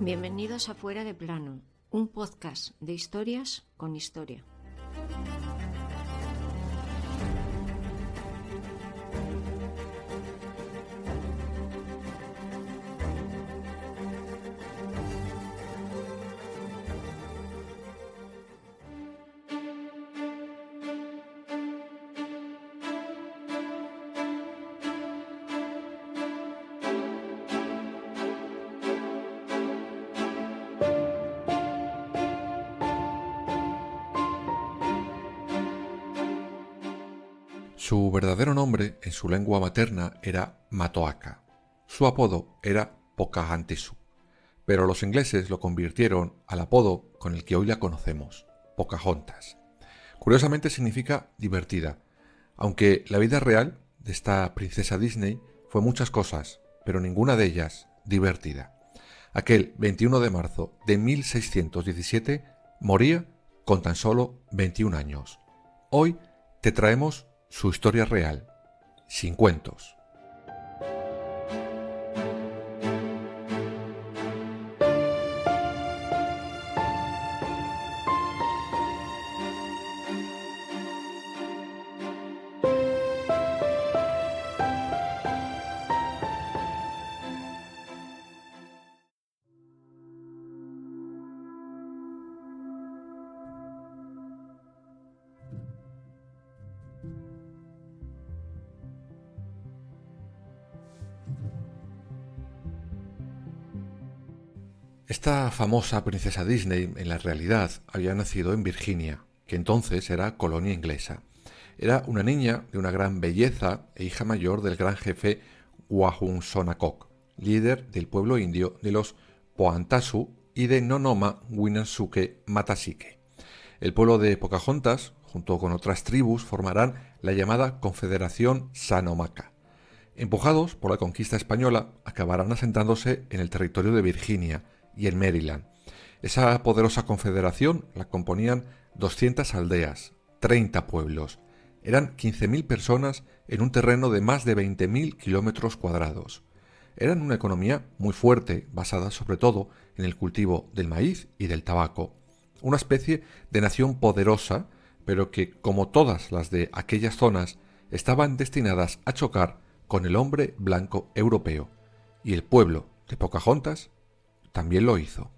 Bienvenidos a Fuera de Plano, un podcast de historias con historia. Su verdadero nombre en su lengua materna era Matoaka. Su apodo era Pocahontas, pero los ingleses lo convirtieron al apodo con el que hoy la conocemos, Pocahontas. Curiosamente significa divertida, aunque la vida real de esta princesa Disney fue muchas cosas, pero ninguna de ellas divertida. Aquel 21 de marzo de 1617 moría con tan solo 21 años. Hoy te traemos su historia real, sin cuentos. Esta famosa princesa Disney en la realidad había nacido en Virginia, que entonces era colonia inglesa. Era una niña de una gran belleza e hija mayor del gran jefe Wahunsonacock, líder del pueblo indio de los Poantasu y de Nonoma Winansuke Matasike. El pueblo de Pocahontas, junto con otras tribus, formarán la llamada Confederación Sanomaka. Empujados por la conquista española, acabarán asentándose en el territorio de Virginia y en Maryland. Esa poderosa confederación la componían 200 aldeas, 30 pueblos. Eran 15.000 personas en un terreno de más de 20.000 kilómetros cuadrados. Eran una economía muy fuerte, basada sobre todo en el cultivo del maíz y del tabaco. Una especie de nación poderosa, pero que, como todas las de aquellas zonas, estaban destinadas a chocar con el hombre blanco europeo. Y el pueblo de Pocahontas también lo hizo.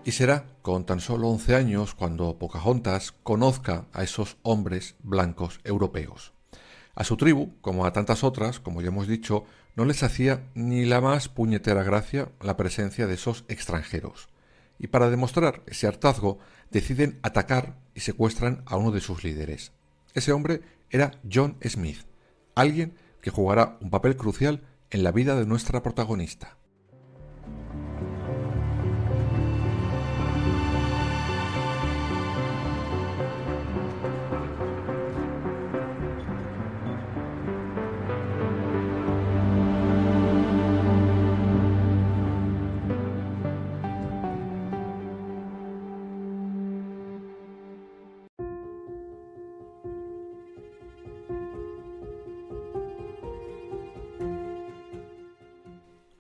Y será con tan solo 11 años cuando Pocahontas conozca a esos hombres blancos europeos. A su tribu, como a tantas otras, como ya hemos dicho, no les hacía ni la más puñetera gracia la presencia de esos extranjeros. Y para demostrar ese hartazgo, deciden atacar y secuestran a uno de sus líderes. Ese hombre era John Smith, alguien que jugará un papel crucial en la vida de nuestra protagonista.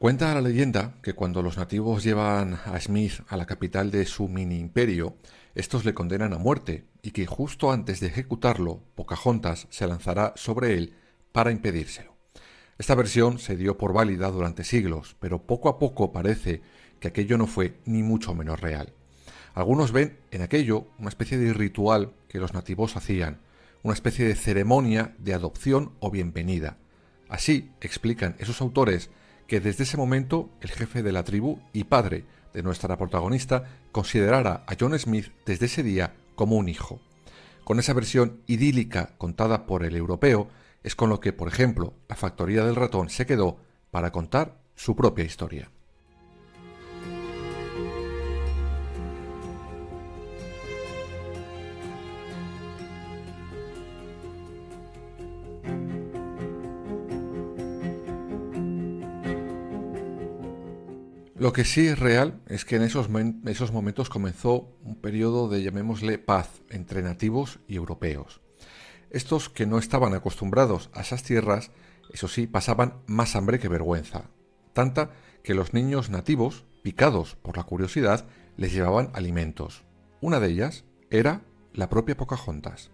Cuenta la leyenda que cuando los nativos llevan a Smith a la capital de su mini imperio, estos le condenan a muerte y que justo antes de ejecutarlo, Pocahontas se lanzará sobre él para impedírselo. Esta versión se dio por válida durante siglos, pero poco a poco parece que aquello no fue ni mucho menos real. Algunos ven en aquello una especie de ritual que los nativos hacían, una especie de ceremonia de adopción o bienvenida. Así explican esos autores que desde ese momento el jefe de la tribu y padre de nuestra protagonista considerara a John Smith desde ese día como un hijo. Con esa versión idílica contada por el europeo es con lo que, por ejemplo, la factoría del ratón se quedó para contar su propia historia. Lo que sí es real es que en esos momentos comenzó un periodo de, llamémosle, paz entre nativos y europeos. Estos que no estaban acostumbrados a esas tierras, eso sí, pasaban más hambre que vergüenza, tanta que los niños nativos, picados por la curiosidad, les llevaban alimentos. Una de ellas era la propia Pocahontas.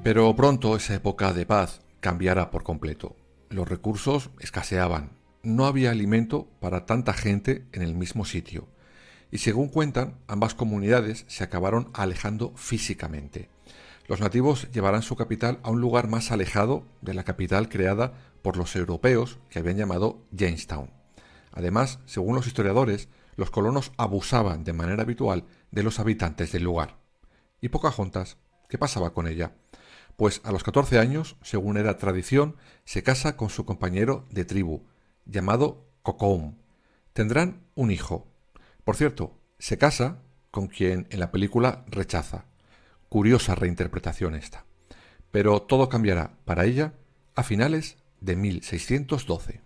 Pero pronto esa época de paz cambiará por completo. Los recursos escaseaban, no había alimento para tanta gente en el mismo sitio. Y según cuentan, ambas comunidades se acabaron alejando físicamente. Los nativos llevarán su capital a un lugar más alejado de la capital creada por los europeos que habían llamado Jamestown. Además, según los historiadores, los colonos abusaban de manera habitual de los habitantes del lugar. ¿Y Pocahontas? ¿Qué pasaba con ella? Pues a los 14 años, según era tradición, se casa con su compañero de tribu, llamado Kocoum. Tendrán un hijo. Por cierto, se casa con quien en la película rechaza. Curiosa reinterpretación esta. Pero todo cambiará para ella a finales de 1612.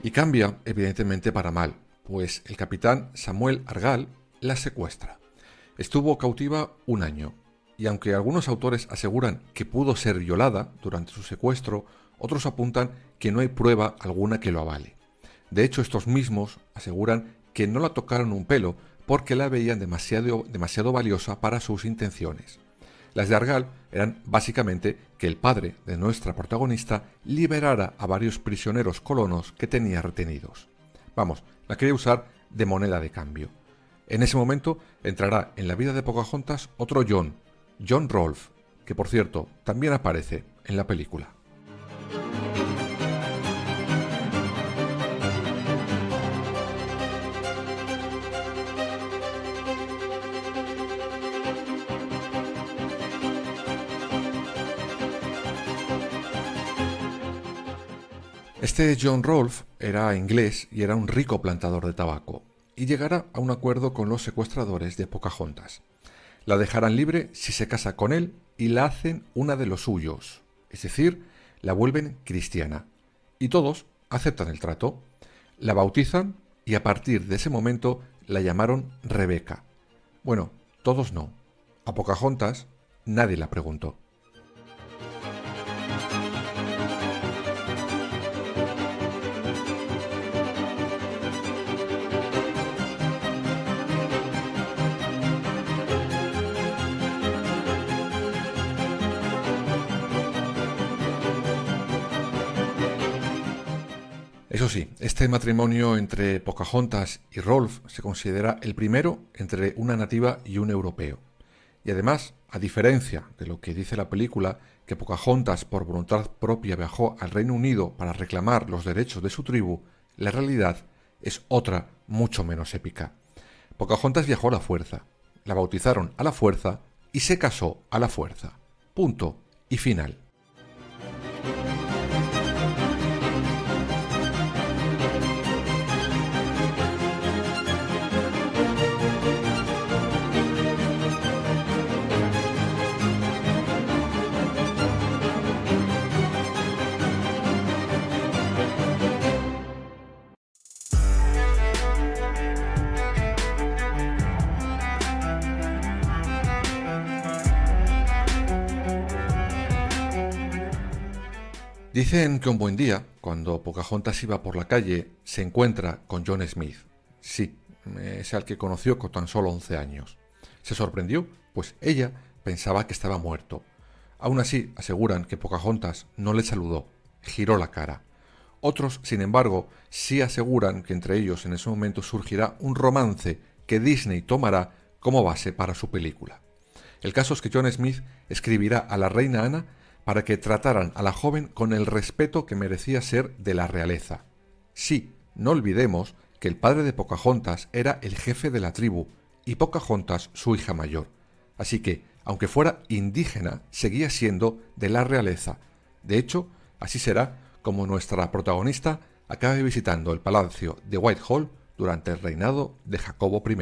Y cambia, evidentemente, para mal, pues el capitán Samuel Argall la secuestra. Estuvo cautiva un año, y aunque algunos autores aseguran que pudo ser violada durante su secuestro, otros apuntan que no hay prueba alguna que lo avale. De hecho, estos mismos aseguran que no la tocaron un pelo porque la veían demasiado valiosa para sus intenciones. Las de Argall eran básicamente que el padre de nuestra protagonista liberara a varios prisioneros colonos que tenía retenidos. Vamos, la quería usar de moneda de cambio. En ese momento entrará en la vida de Pocahontas otro John Rolfe, que por cierto también aparece en la película. Este John Rolfe era inglés y era un rico plantador de tabaco, y llegará a un acuerdo con los secuestradores de Pocahontas. La dejarán libre si se casa con él y la hacen una de los suyos, es decir, la vuelven cristiana. Y todos aceptan el trato, la bautizan y a partir de ese momento la llamaron Rebeca. Bueno, todos no. A Pocahontas nadie la preguntó. Eso sí, este matrimonio entre Pocahontas y Rolfe se considera el primero entre una nativa y un europeo. Y además, a diferencia de lo que dice la película, que Pocahontas por voluntad propia viajó al Reino Unido para reclamar los derechos de su tribu, la realidad es otra mucho menos épica. Pocahontas viajó a la fuerza, la bautizaron a la fuerza y se casó a la fuerza. Punto y final. Dicen que un buen día, cuando Pocahontas iba por la calle, se encuentra con John Smith. Sí, es al que conoció con tan solo 11 años. Se sorprendió, pues ella pensaba que estaba muerto. Aún así, aseguran que Pocahontas no le saludó, giró la cara. Otros, sin embargo, sí aseguran que entre ellos en ese momento surgirá un romance que Disney tomará como base para su película. El caso es que John Smith escribirá a la reina Ana para que trataran a la joven con el respeto que merecía ser de la realeza. Sí, no olvidemos que el padre de Pocahontas era el jefe de la tribu y Pocahontas su hija mayor. Así que, aunque fuera indígena, seguía siendo de la realeza. De hecho, así será como nuestra protagonista acabe visitando el palacio de Whitehall durante el reinado de Jacobo I.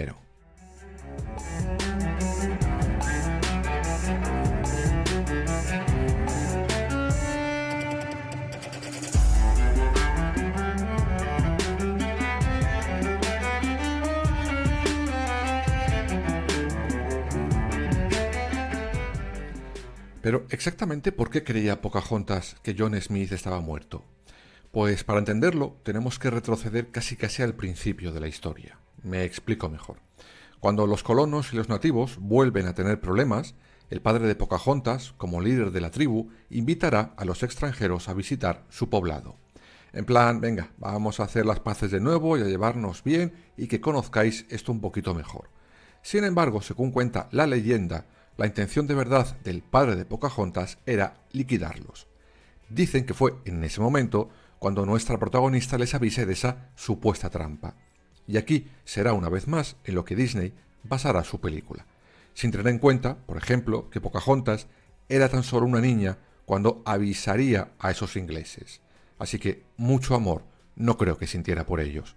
Pero exactamente ¿por qué creía Pocahontas que John Smith estaba muerto? Pues para entenderlo tenemos que retroceder casi al principio de la historia. Me explico mejor. Cuando los colonos y los nativos vuelven a tener problemas, el padre de Pocahontas, como líder de la tribu, invitará a los extranjeros a visitar su poblado. En plan, venga, vamos a hacer las paces de nuevo y a llevarnos bien y que conozcáis esto un poquito mejor. Sin embargo, según cuenta la leyenda, la intención de verdad del padre de Pocahontas era liquidarlos. Dicen que fue en ese momento cuando nuestra protagonista les avise de esa supuesta trampa. Y aquí será una vez más en lo que Disney basará su película, sin tener en cuenta, por ejemplo, que Pocahontas era tan solo una niña cuando avisaría a esos ingleses. Así que mucho amor no creo que sintiera por ellos.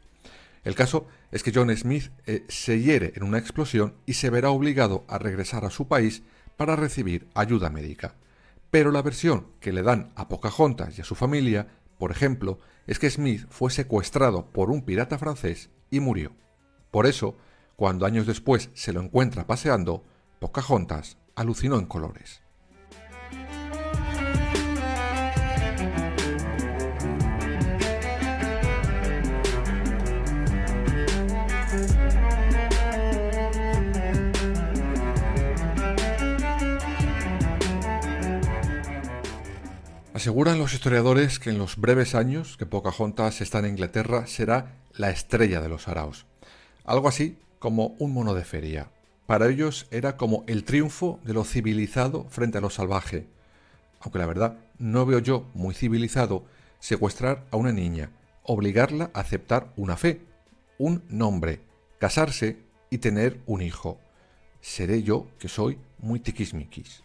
El caso es que John Smith se hiere en una explosión y se verá obligado a regresar a su país para recibir ayuda médica. Pero la versión que le dan a Pocahontas y a su familia, por ejemplo, es que Smith fue secuestrado por un pirata francés y murió. Por eso, cuando años después se lo encuentra paseando, Pocahontas alucinó en colores. Aseguran los historiadores que en los breves años que Pocahontas está en Inglaterra será la estrella de los saraos. Algo así como un mono de feria. Para ellos era como el triunfo de lo civilizado frente a lo salvaje. Aunque la verdad no veo yo muy civilizado secuestrar a una niña, obligarla a aceptar una fe, un nombre, casarse y tener un hijo. Seré yo que soy muy tiquismiquis.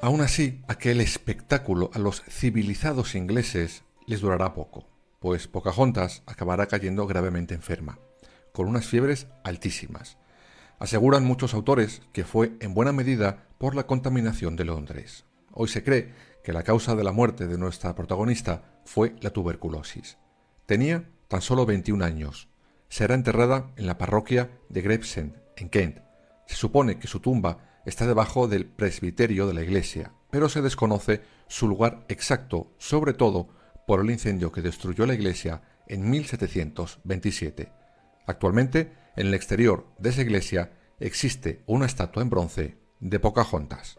Aún así, aquel espectáculo a los civilizados ingleses les durará poco, pues Pocahontas acabará cayendo gravemente enferma, con unas fiebres altísimas. Aseguran muchos autores que fue en buena medida por la contaminación de Londres. Hoy se cree que la causa de la muerte de nuestra protagonista fue la tuberculosis. Tenía tan solo 21 años. Será enterrada en la parroquia de Gravesend, en Kent. Se supone que su tumba está debajo del presbiterio de la iglesia, pero se desconoce su lugar exacto, sobre todo por el incendio que destruyó la iglesia en 1727. Actualmente, en el exterior de esa iglesia existe una estatua en bronce de Pocahontas.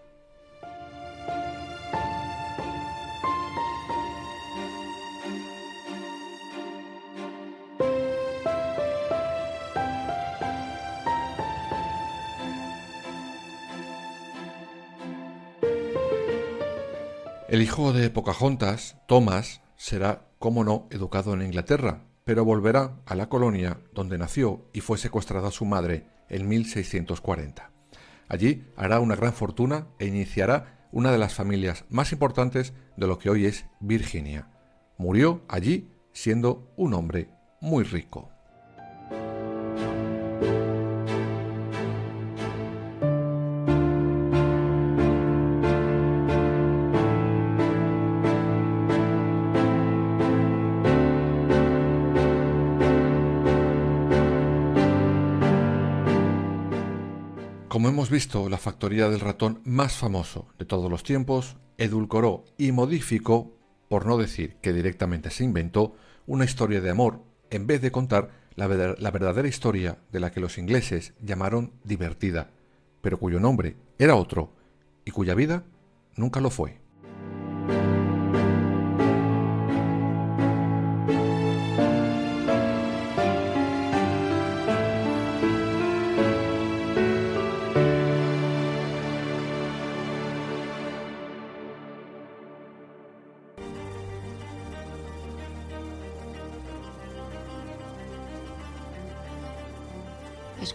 El hijo de Pocahontas, Thomas, será, como no, educado en Inglaterra, pero volverá a la colonia donde nació y fue secuestrada su madre en 1640. Allí hará una gran fortuna e iniciará una de las familias más importantes de lo que hoy es Virginia. Murió allí siendo un hombre muy rico. Como hemos visto, la factoría del ratón más famoso de todos los tiempos edulcoró y modificó, por no decir que directamente se inventó, una historia de amor, en vez de contar la verdadera historia de la que los ingleses llamaron divertida, pero cuyo nombre era otro y cuya vida nunca lo fue.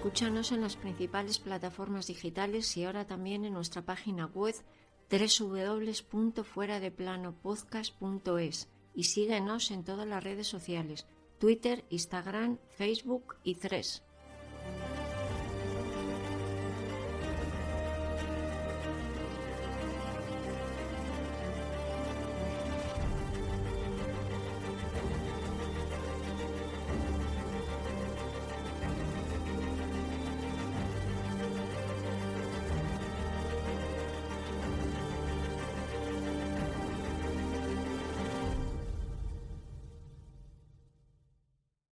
Escúchanos en las principales plataformas digitales y ahora también en nuestra página web www.fueradeplanopodcast.es y síguenos en todas las redes sociales, Twitter, Instagram, Facebook y Threads.